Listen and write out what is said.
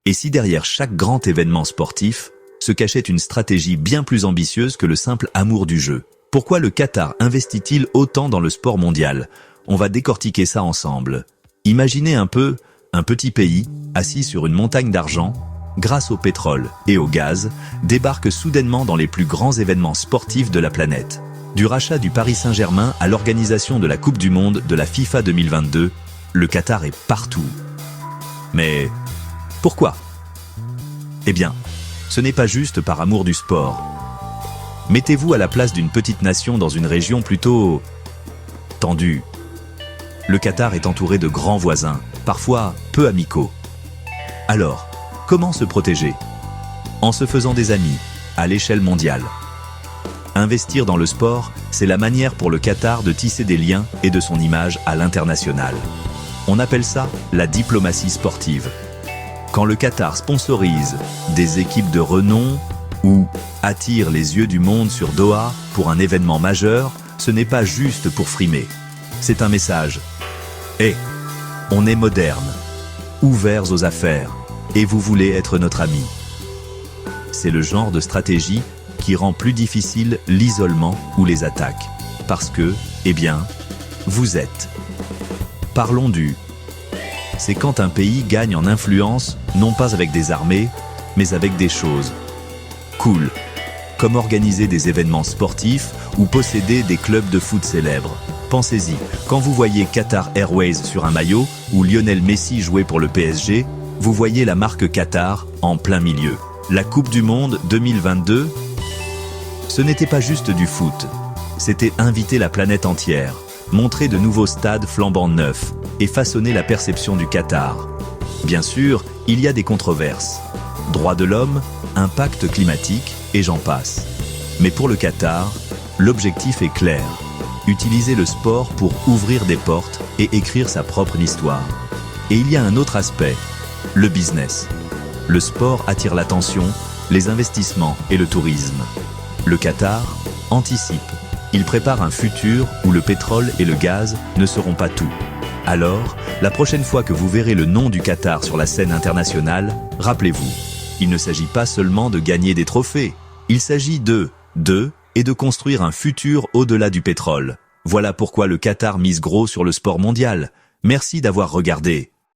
Et si derrière chaque grand événement sportif se cachait une stratégie bien plus ambitieuse que le simple amour du jeu? Pourquoi le Qatar investit-il autant dans le sport mondial? On va décortiquer ça ensemble. Imaginez un peu un petit pays assis sur une montagne d'argent, grâce au pétrole et au gaz, débarque soudainement dans les plus grands événements sportifs de la planète. Du rachat du Paris Saint-Germain à l'organisation de la Coupe du Monde de la FIFA 2022, le Qatar est partout. Mais pourquoi? Eh bien, ce n'est pas juste par amour du sport. Mettez-vous à la place d'une petite nation dans une région plutôt tendue. Le Qatar est entouré de grands voisins, parfois peu amicaux. Alors, comment se protéger? En se faisant des amis, à l'échelle mondiale. Investir dans le sport, c'est la manière pour le Qatar de tisser des liens et de son image à l'international. On appelle ça la diplomatie sportive. Quand le Qatar sponsorise des équipes de renom ou attire les yeux du monde sur Doha pour un événement majeur, ce n'est pas juste pour frimer. C'est un message. On est moderne, ouverts aux affaires, et vous voulez être notre ami. C'est le genre de stratégie qui rend plus difficile l'isolement ou les attaques. Parce que, vous êtes. Parlons du. C'est quand un pays gagne en influence, non pas avec des armées, mais avec des choses cool, comme organiser des événements sportifs ou posséder des clubs de foot célèbres. Pensez-y, quand vous voyez Qatar Airways sur un maillot ou Lionel Messi jouer pour le PSG, vous voyez la marque Qatar en plein milieu. La Coupe du Monde 2022, ce n'était pas juste du foot, c'était inviter la planète entière, montrer de nouveaux stades flambant neufs et façonner la perception du Qatar. Bien sûr, il y a des controverses. Droits de l'homme, impact climatique et j'en passe. Mais pour le Qatar, l'objectif est clair. Utiliser le sport pour ouvrir des portes et écrire sa propre histoire. Et il y a un autre aspect, le business. Le sport attire l'attention, les investissements et le tourisme. Le Qatar anticipe. Il prépare un futur où le pétrole et le gaz ne seront pas tout. Alors, la prochaine fois que vous verrez le nom du Qatar sur la scène internationale, rappelez-vous, il ne s'agit pas seulement de gagner des trophées. Il s'agit et de construire un futur au-delà du pétrole. Voilà pourquoi le Qatar mise gros sur le sport mondial. Merci d'avoir regardé.